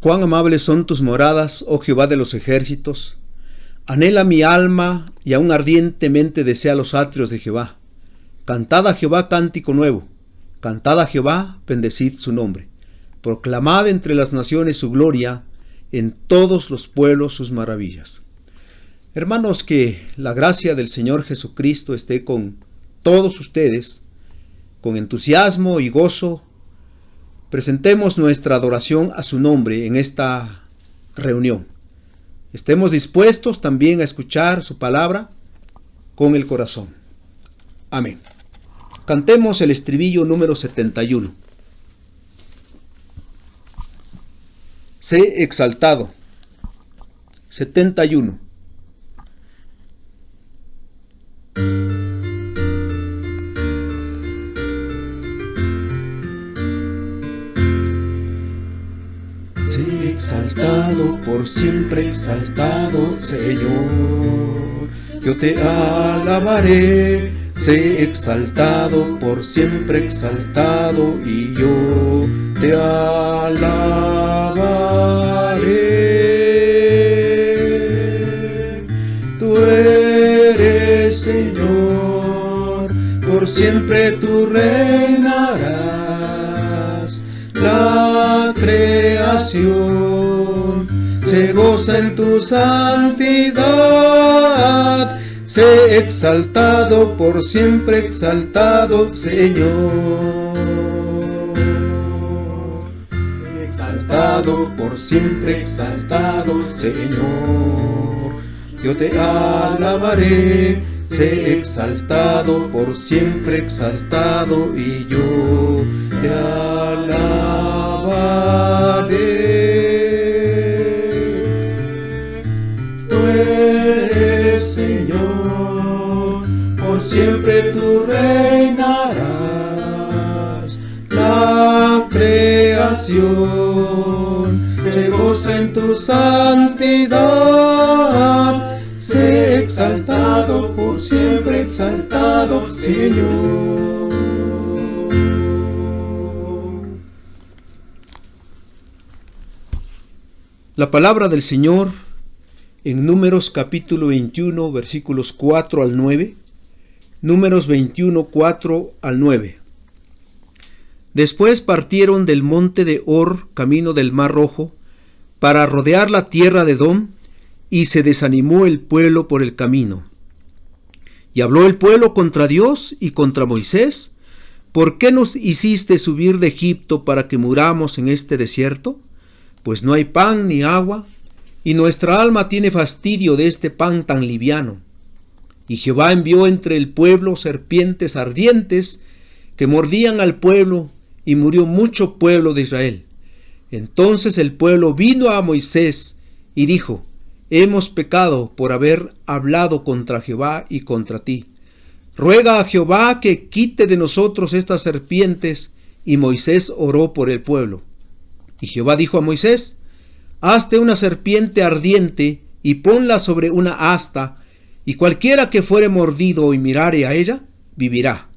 Cuán amables son tus moradas, oh Jehová de los ejércitos. Anhela mi alma y aún ardientemente desea los atrios de Jehová. Cantad a Jehová cántico nuevo. Cantad a Jehová, bendecid su nombre. Proclamad entre las naciones su gloria, en todos los pueblos sus maravillas. Hermanos, que la gracia del Señor Jesucristo esté con todos ustedes. Con entusiasmo y gozo, presentemos nuestra adoración a su nombre en esta reunión. Estemos dispuestos también a escuchar su palabra con el corazón. Amén. Cantemos el estribillo número 71. Sé exaltado. 71. Sé exaltado, por siempre exaltado, Señor. Yo te alabaré. Sé exaltado, por siempre exaltado, y yo te alabaré. Tú eres Señor, por siempre tú reinarás. La creación se goza en tu santidad. Sé exaltado, por siempre exaltado, Señor. Sé exaltado, por siempre exaltado, Señor. Yo te alabaré. Sé exaltado, por siempre exaltado, y yo te alabaré. Tú eres Señor, por siempre tú reinarás. La creación se goza en tu santidad. Sé exaltado, por siempre exaltado, Señor. La palabra del Señor en Números capítulo 21, versículos 4 al 9. Números 21, 4 al 9. Después partieron del monte de Hor, camino del Mar Rojo, para rodear la tierra de Edom, y se desanimó el pueblo por el camino. Y habló el pueblo contra Dios y contra Moisés: ¿por qué nos hiciste subir de Egipto para que muramos en este desierto? Pues no hay pan ni agua, y nuestra alma tiene fastidio de este pan tan liviano. Y Jehová envió entre el pueblo serpientes ardientes que mordían al pueblo, y murió mucho pueblo de Israel. Entonces el pueblo vino a Moisés y dijo: hemos pecado por haber hablado contra Jehová y contra ti. Ruega a Jehová que quite de nosotros estas serpientes. Y Moisés oró por el pueblo. Y Jehová dijo a Moisés: hazte una serpiente ardiente y ponla sobre una asta, y cualquiera que fuere mordido y mirare a ella, vivirá.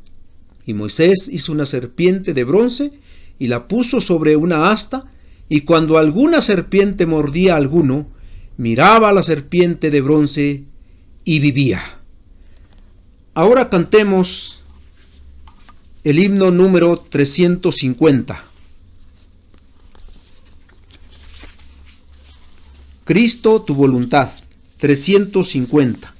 Y Moisés hizo una serpiente de bronce y la puso sobre una asta, y cuando alguna serpiente mordía a alguno, miraba a la serpiente de bronce y vivía. Ahora cantemos el himno número 350. Cristo, tu voluntad. 350.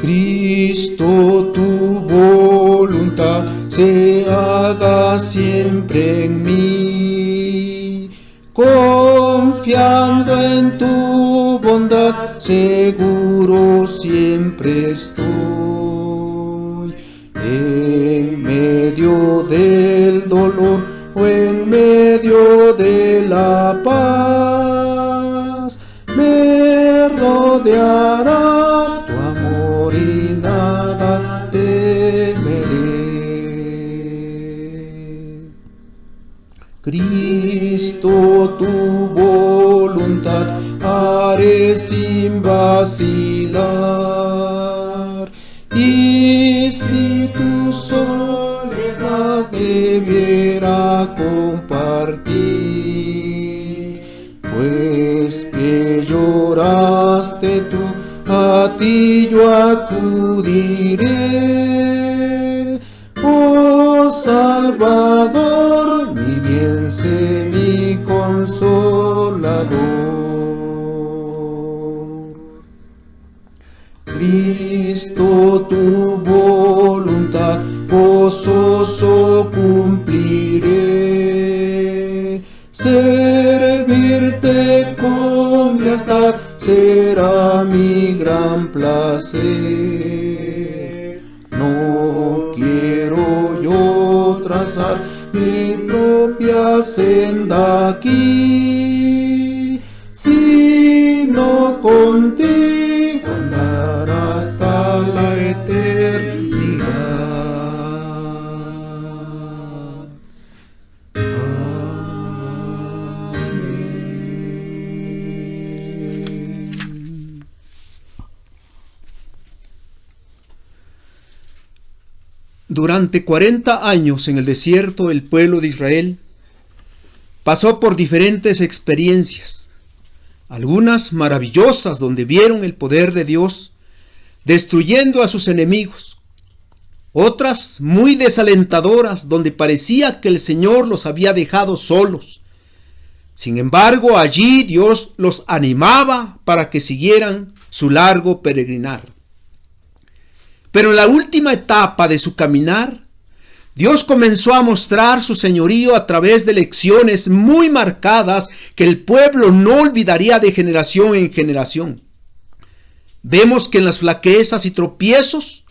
Cristo, tu voluntad se haga siempre en mí, confiando en tu bondad, seguro siempre estoy. En medio del dolor o en medio de la paz, me rodeará tu amor y nada temeré. Cristo, tu voluntad haré sin vacilar. Y si tu soledad debiera compartir, pues que lloraste tú, a ti yo acudiré. Oh Salvador, mi bien sé, mi consolador. Cristo, tu voluntad gozoso cumpliré. Servirte con lealtad será mi gran placer. No quiero yo trazar mi propia senda aquí, sino contigo andar hasta la eternidad. Durante 40 años en el desierto, el pueblo de Israel pasó por diferentes experiencias, algunas maravillosas donde vieron el poder de Dios destruyendo a sus enemigos, otras muy desalentadoras donde parecía que el Señor los había dejado solos. Sin embargo, allí Dios los animaba para que siguieran su largo peregrinar. Pero en la última etapa de su caminar, Dios comenzó a mostrar su señorío a través de lecciones muy marcadas que el pueblo no olvidaría de generación en generación. Vemos que en las flaquezas y tropiezos,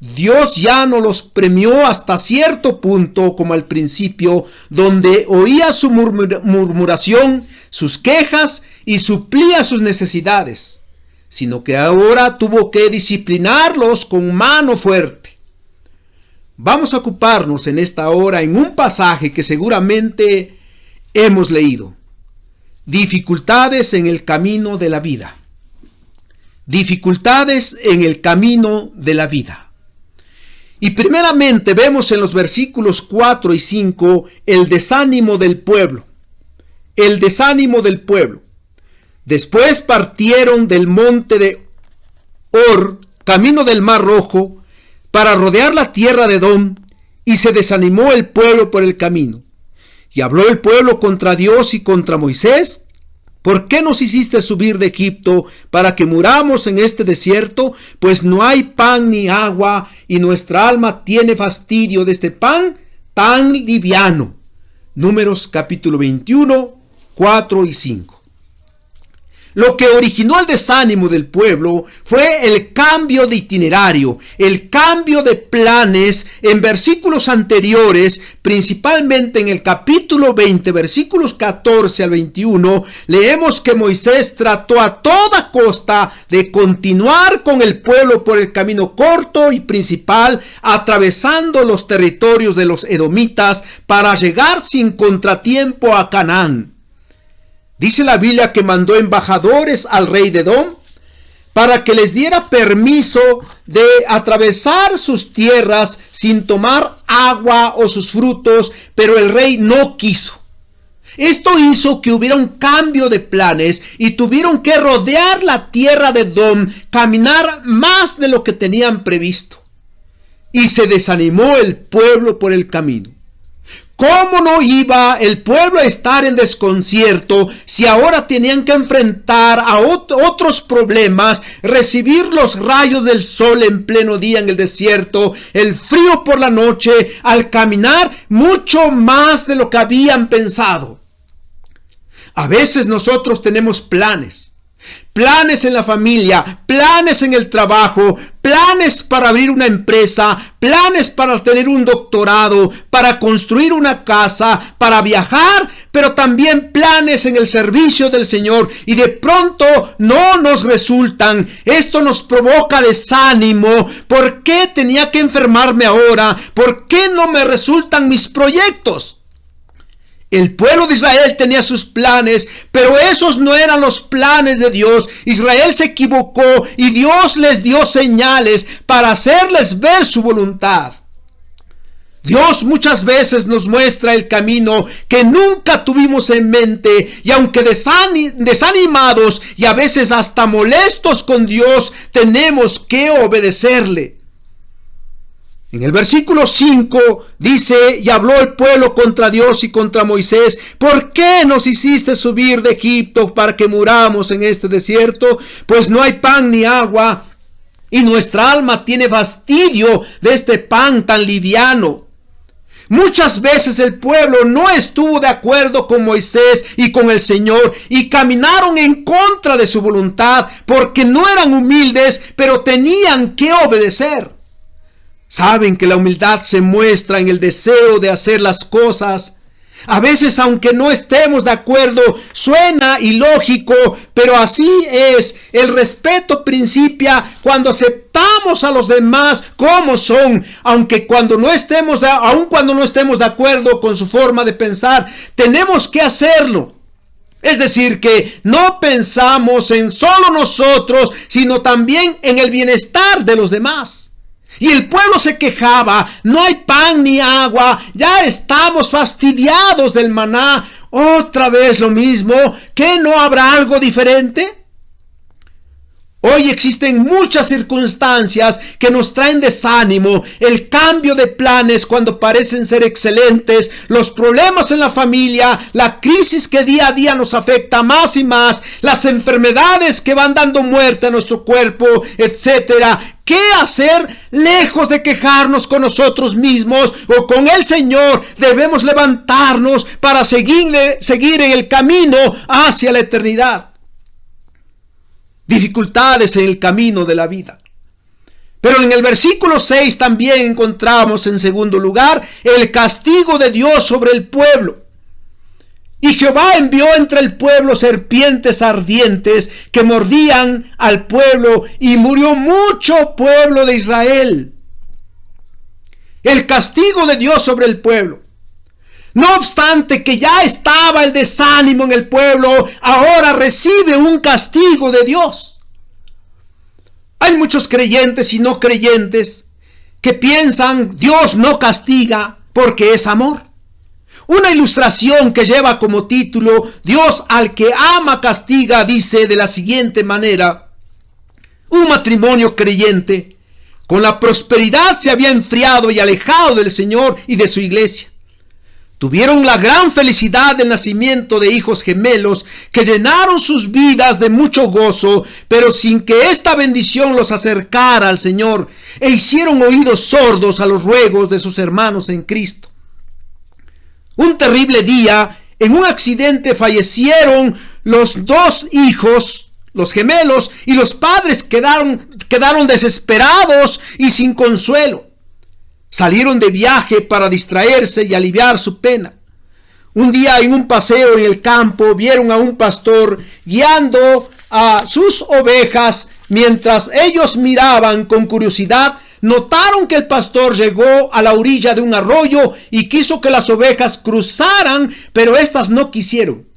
Dios ya no los premió hasta cierto punto como al principio, donde oía su murmuración, sus quejas y suplía sus necesidades, sino que ahora tuvo que disciplinarlos con mano fuerte. Vamos a ocuparnos en esta hora en un pasaje que seguramente hemos leído. Dificultades en el camino de la vida. Dificultades en el camino de la vida. Y primeramente vemos en los versículos 4 y 5 el desánimo del pueblo. El desánimo del pueblo. Después partieron del monte de Hor, camino del Mar Rojo, para rodear la tierra de Edom, y se desanimó el pueblo por el camino. Y habló el pueblo contra Dios y contra Moisés: ¿por qué nos hiciste subir de Egipto para que muramos en este desierto? Pues no hay pan ni agua, y nuestra alma tiene fastidio de este pan tan liviano. Números capítulo 21, 4 y 5. Lo que originó el desánimo del pueblo fue el cambio de itinerario, el cambio de planes. En versículos anteriores, principalmente en el capítulo 20, versículos 14 al 21, leemos que Moisés trató a toda costa de continuar con el pueblo por el camino corto y principal, atravesando los territorios de los edomitas para llegar sin contratiempo a Canaán. Dice la Biblia que mandó embajadores al rey de Edom para que les diera permiso de atravesar sus tierras sin tomar agua o sus frutos, pero el rey no quiso. Esto hizo que hubiera un cambio de planes y tuvieron que rodear la tierra de Edom, caminar más de lo que tenían previsto. Y se desanimó el pueblo por el camino. ¿Cómo no iba el pueblo a estar en desconcierto si ahora tenían que enfrentar a otros problemas, recibir los rayos del sol en pleno día en el desierto, el frío por la noche, al caminar mucho más de lo que habían pensado? A veces nosotros tenemos planes en la familia, planes en el trabajo, planes para abrir una empresa, planes para tener un doctorado, para construir una casa, para viajar, pero también planes en el servicio del Señor, y de pronto no nos resultan. Esto nos provoca desánimo. ¿Por qué tenía que enfermarme ahora? ¿Por qué no me resultan mis proyectos? El pueblo de Israel tenía sus planes, pero esos no eran los planes de Dios. Israel se equivocó y Dios les dio señales para hacerles ver su voluntad. Dios muchas veces nos muestra el camino que nunca tuvimos en mente, y aunque desanimados y a veces hasta molestos con Dios, tenemos que obedecerle. En el versículo 5 dice: y habló el pueblo contra Dios y contra Moisés: ¿por qué nos hiciste subir de Egipto para que muramos en este desierto? Pues no hay pan ni agua, y nuestra alma tiene fastidio de este pan tan liviano. Muchas veces el pueblo no estuvo de acuerdo con Moisés y con el Señor, y caminaron en contra de su voluntad porque no eran humildes, pero tenían que obedecer. Saben que la humildad se muestra en el deseo de hacer las cosas. A veces, aunque no estemos de acuerdo, suena ilógico, pero así es. El respeto principia cuando aceptamos a los demás como son, aun cuando no estemos de acuerdo con su forma de pensar, tenemos que hacerlo. Es decir, que no pensamos en solo nosotros, sino también en el bienestar de los demás. Y el pueblo se quejaba: no hay pan ni agua, ya estamos fastidiados del maná. Otra vez lo mismo, ¿que no habrá algo diferente? Hoy existen muchas circunstancias que nos traen desánimo, el cambio de planes cuando parecen ser excelentes, los problemas en la familia, la crisis que día a día nos afecta más y más, las enfermedades que van dando muerte a nuestro cuerpo, etcétera. ¿Qué hacer? Lejos de quejarnos con nosotros mismos o con el Señor, debemos levantarnos para seguir en el camino hacia la eternidad. Dificultades en el camino de la vida. Pero en el versículo 6 también encontramos, en segundo lugar, el castigo de Dios sobre el pueblo. Y Jehová envió entre el pueblo serpientes ardientes que mordían al pueblo, y murió mucho pueblo de Israel. El castigo de Dios sobre el pueblo. No obstante que ya estaba el desánimo en el pueblo, ahora recibe un castigo de Dios. Hay muchos creyentes y no creyentes que piensan: Dios no castiga porque es amor. Una ilustración que lleva como título: Dios al que ama castiga, dice de la siguiente manera: un matrimonio creyente con la prosperidad se había enfriado y alejado del Señor y de su iglesia. Tuvieron la gran felicidad del nacimiento de hijos gemelos que llenaron sus vidas de mucho gozo, pero sin que esta bendición los acercara al Señor, e hicieron oídos sordos a los ruegos de sus hermanos en Cristo. Un terrible día, en un accidente fallecieron los dos hijos, los gemelos, y los padres quedaron desesperados y sin consuelo. Salieron de viaje para distraerse y aliviar su pena. Un día, en un paseo en el campo, vieron a un pastor guiando a sus ovejas. Mientras ellos miraban con curiosidad, notaron que el pastor llegó a la orilla de un arroyo y quiso que las ovejas cruzaran, pero éstas no quisieron.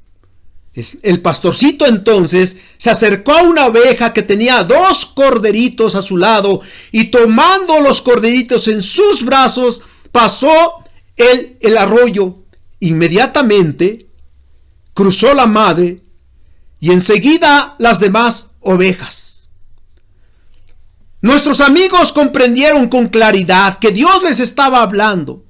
El pastorcito entonces se acercó a una oveja que tenía 2 corderitos a su lado, y tomando los corderitos en sus brazos, pasó el arroyo. Inmediatamente cruzó la madre y enseguida las demás ovejas. Nuestros amigos comprendieron con claridad que Dios les estaba hablando.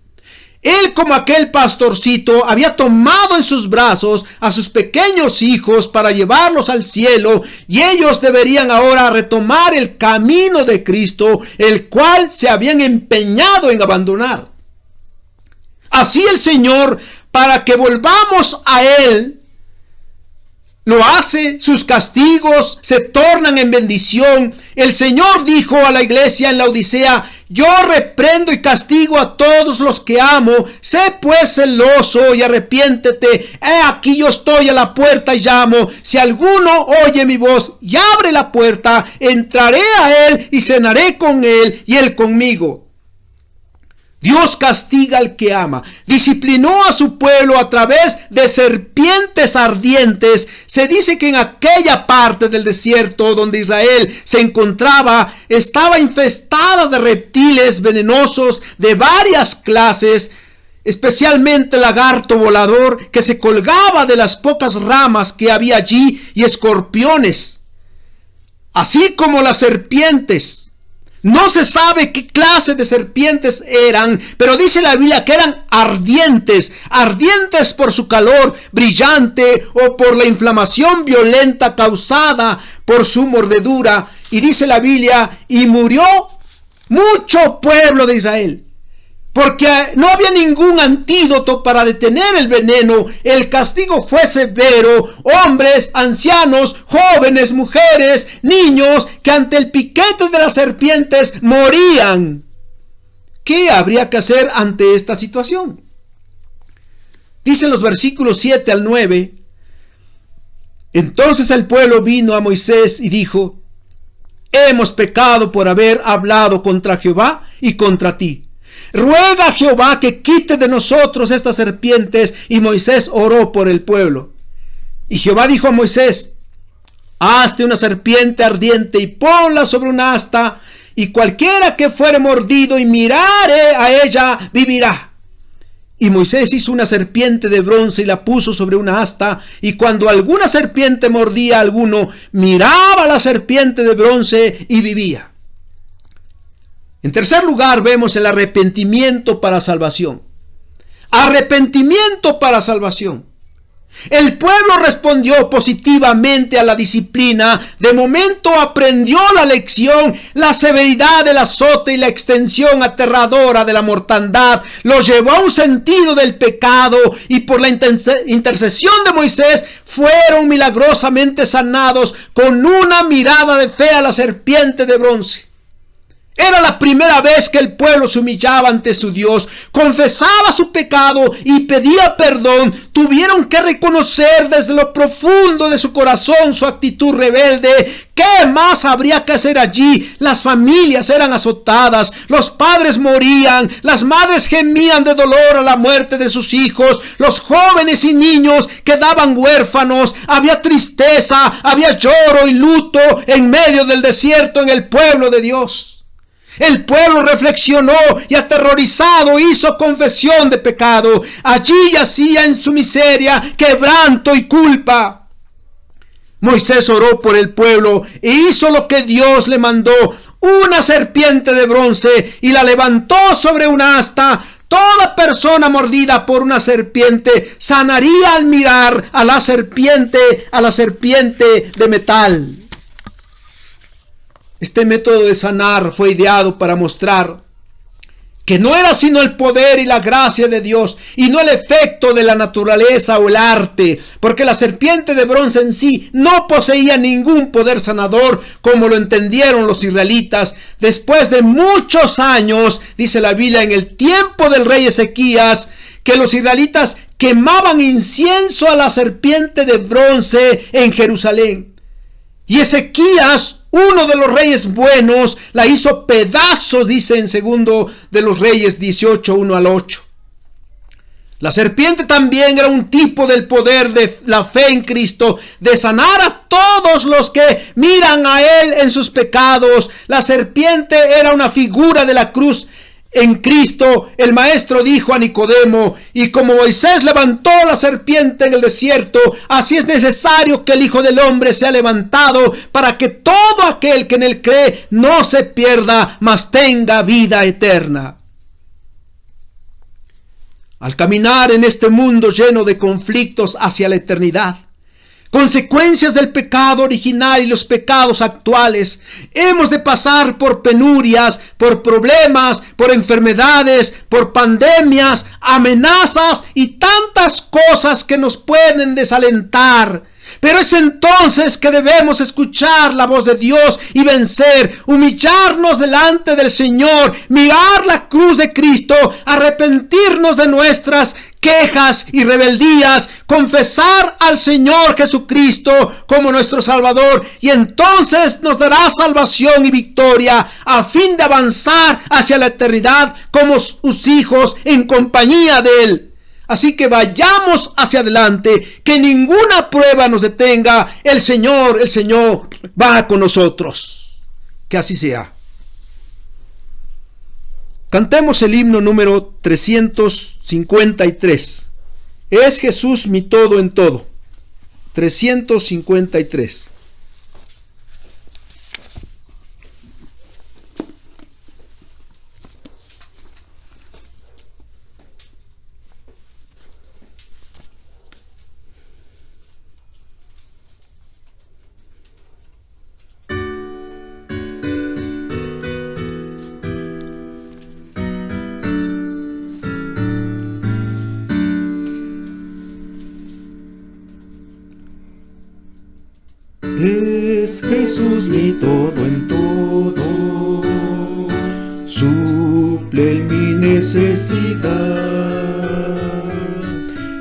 Él, como aquel pastorcito, había tomado en sus brazos a sus pequeños hijos para llevarlos al cielo, y ellos deberían ahora retomar el camino de Cristo, el cual se habían empeñado en abandonar. Así el Señor, para que volvamos a Él, lo hace. Sus castigos se tornan en bendición. El Señor dijo a la iglesia en la Odisea: yo reprendo y castigo a todos los que amo. Sé pues celoso y arrepiéntete. He aquí yo estoy a la puerta y llamo. Si alguno oye mi voz y abre la puerta, entraré a él y cenaré con él y él conmigo. Dios castiga al que ama. Disciplinó a su pueblo a través de serpientes ardientes. Se dice que en aquella parte del desierto donde Israel se encontraba, estaba infestada de reptiles venenosos de varias clases, especialmente lagarto volador que se colgaba de las pocas ramas que había allí, y escorpiones, así como las serpientes. No se sabe qué clase de serpientes eran, pero dice la Biblia que eran ardientes por su calor brillante o por la inflamación violenta causada por su mordedura. Y dice la Biblia, y murió mucho pueblo de Israel, porque no había ningún antídoto para detener el veneno. El castigo fue severo. Hombres, ancianos, jóvenes, mujeres, niños, que ante el piquete de las serpientes morían. ¿Qué habría que hacer ante esta situación? Dicen los versículos 7 al 9. Entonces el pueblo vino a Moisés y dijo: hemos pecado por haber hablado contra Jehová y contra ti. Ruega a Jehová que quite de nosotros estas serpientes. Y Moisés oró por el pueblo. Y Jehová dijo a Moisés: hazte una serpiente ardiente y ponla sobre una asta, y cualquiera que fuere mordido y mirare a ella vivirá. Y Moisés hizo una serpiente de bronce y la puso sobre una asta, y cuando alguna serpiente mordía a alguno, miraba la serpiente de bronce y vivía. En tercer lugar, vemos el arrepentimiento para salvación. Arrepentimiento para salvación. El pueblo respondió positivamente a la disciplina. De momento aprendió la lección. La severidad del azote y la extensión aterradora de la mortandad los llevó a un sentido del pecado, y por la intercesión de Moisés fueron milagrosamente sanados con una mirada de fe a la serpiente de bronce. Era la primera vez que el pueblo se humillaba ante su Dios, confesaba su pecado y pedía perdón. Tuvieron que reconocer desde lo profundo de su corazón su actitud rebelde. ¿Qué más habría que hacer allí? Las familias eran azotadas, los padres morían, las madres gemían de dolor a la muerte de sus hijos, los jóvenes y niños quedaban huérfanos, había tristeza, había lloro y luto en medio del desierto en el pueblo de Dios. El pueblo reflexionó y aterrorizado hizo confesión de pecado. Allí yacía en su miseria, quebranto y culpa. Moisés oró por el pueblo e hizo lo que Dios le mandó: una serpiente de bronce, y la levantó sobre una asta. Toda persona mordida por una serpiente sanaría al mirar a la serpiente de metal. Este método de sanar fue ideado para mostrar que no era sino el poder y la gracia de Dios, y no el efecto de la naturaleza o el arte, porque la serpiente de bronce en sí no poseía ningún poder sanador, como lo entendieron los israelitas. Después de muchos años, dice la Biblia, en el tiempo del rey Ezequías, que los israelitas quemaban incienso a la serpiente de bronce en Jerusalén. Y Ezequías, uno de los reyes buenos, la hizo pedazos, dice en segundo de los Reyes 18, 1 al 8. La serpiente también era un tipo del poder de la fe en Cristo, de sanar a todos los que miran a Él en sus pecados. La serpiente era una figura de la cruz en Cristo. El maestro dijo a Nicodemo: y como Moisés levantó la serpiente en el desierto, así es necesario que el Hijo del Hombre sea levantado, para que todo aquel que en él cree no se pierda, mas tenga vida eterna. Al caminar en este mundo lleno de conflictos hacia la eternidad, consecuencias del pecado original y los pecados actuales, hemos de pasar por penurias, por problemas, por enfermedades, por pandemias, amenazas y tantas cosas que nos pueden desalentar. Pero es entonces que debemos escuchar la voz de Dios y vencer, humillarnos delante del Señor, mirar la cruz de Cristo, arrepentirnos de nuestras quejas y rebeldías, confesar al Señor Jesucristo como nuestro Salvador, y entonces nos dará salvación y victoria a fin de avanzar hacia la eternidad como sus hijos en compañía de Él. Así que vayamos hacia adelante, que ninguna prueba nos detenga. El Señor va con nosotros. Que así sea. Cantemos el himno número 353. Es Jesús mi todo en todo. 353. Es Jesús mi todo en todo, suple mi necesidad,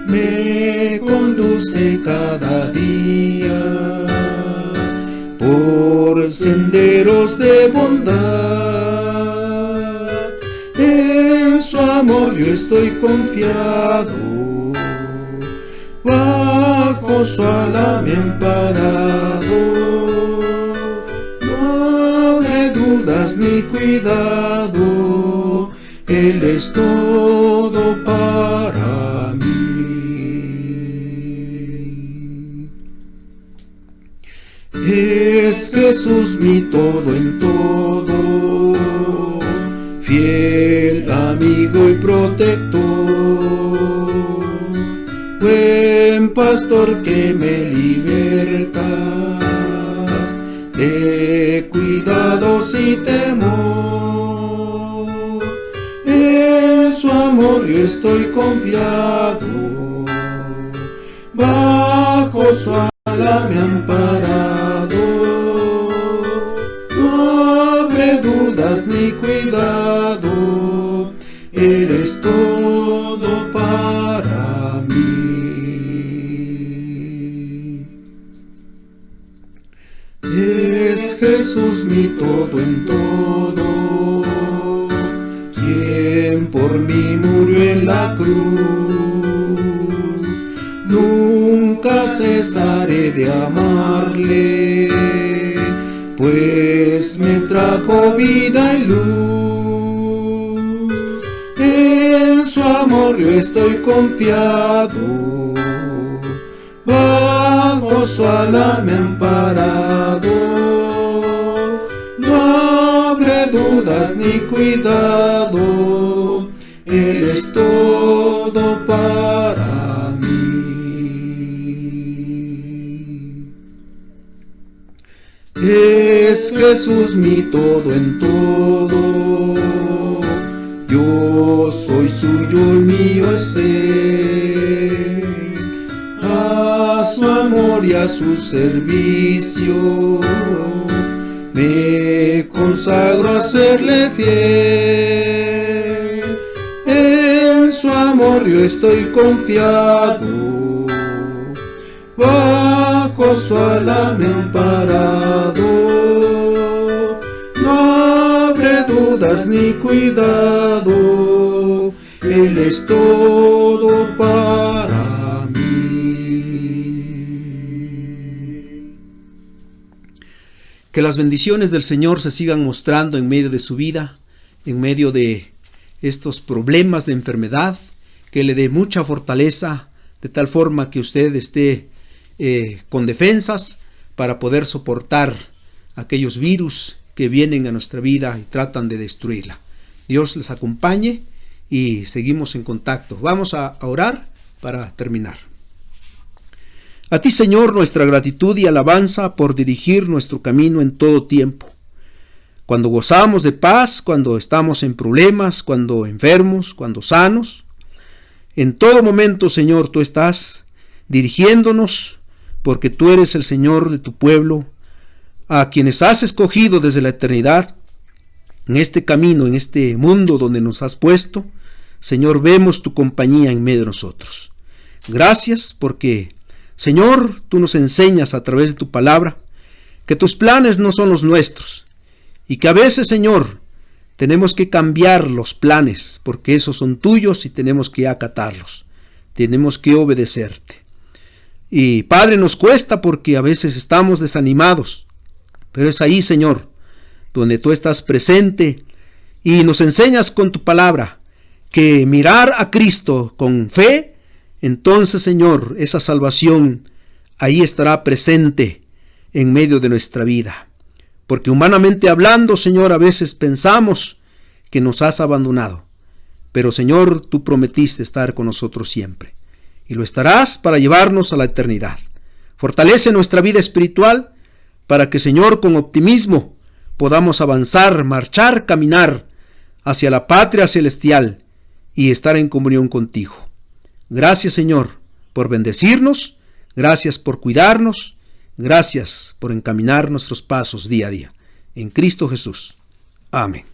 me conduce cada día por senderos de bondad. En su amor yo estoy confiado, bajo su ala me he amparado. No habré dudas ni cuidado, Él es todo para mí. Es Jesús mi todo en todo, fiel amigo y protector, buen pastor que me liberta de cuidados y temor. En su amor yo estoy confiado, bajo su ala me he amparado. No habré dudas ni cuidado, Él es todo para mí. Es Jesús mi todo en todo, quien por mí murió en la cruz. Nunca cesaré de amarle, pues me trajo vida y luz. En su amor yo estoy confiado, bajo su ala me he amparado. No habré dudas ni cuidado, Él es todo para mí. Es Jesús mi todo en todo, yo soy suyo y mío es Él. A su amor y a su servicio me consagro a serle fiel. En su amor yo estoy confiado, bajo su ala me he amparado. No habré dudas ni cuidado, Él es todo para mí. Que las bendiciones del Señor se sigan mostrando en medio de su vida, en medio de estos problemas de enfermedad, que le dé mucha fortaleza, de tal forma que usted esté con defensas para poder soportar aquellos virus que vienen a nuestra vida y tratan de destruirla. Dios les acompañe y seguimos en contacto. Vamos a orar para terminar. A ti, Señor, nuestra gratitud y alabanza por dirigir nuestro camino en todo tiempo. Cuando gozamos de paz, cuando estamos en problemas, cuando enfermos, cuando sanos. En todo momento, Señor, tú estás dirigiéndonos, porque tú eres el Señor de tu pueblo, a quienes has escogido desde la eternidad, en este camino, en este mundo donde nos has puesto. Señor, vemos tu compañía en medio de nosotros. Gracias porque, Señor, tú nos enseñas a través de tu palabra que tus planes no son los nuestros y que a veces, Señor, tenemos que cambiar los planes porque esos son tuyos y tenemos que acatarlos. Tenemos que obedecerte. Y, Padre, nos cuesta porque a veces estamos desanimados, pero es ahí, Señor, donde tú estás presente y nos enseñas con tu palabra que mirar a Cristo con fe, entonces, Señor, esa salvación ahí estará presente en medio de nuestra vida. Porque humanamente hablando, Señor, a veces pensamos que nos has abandonado. Pero, Señor, tú prometiste estar con nosotros siempre. Y lo estarás para llevarnos a la eternidad. Fortalece nuestra vida espiritual para que, Señor, con optimismo podamos avanzar, marchar, caminar hacia la patria celestial y estar en comunión contigo. Gracias, Señor, por bendecirnos. Gracias por cuidarnos. Gracias por encaminar nuestros pasos día a día. En Cristo Jesús. Amén.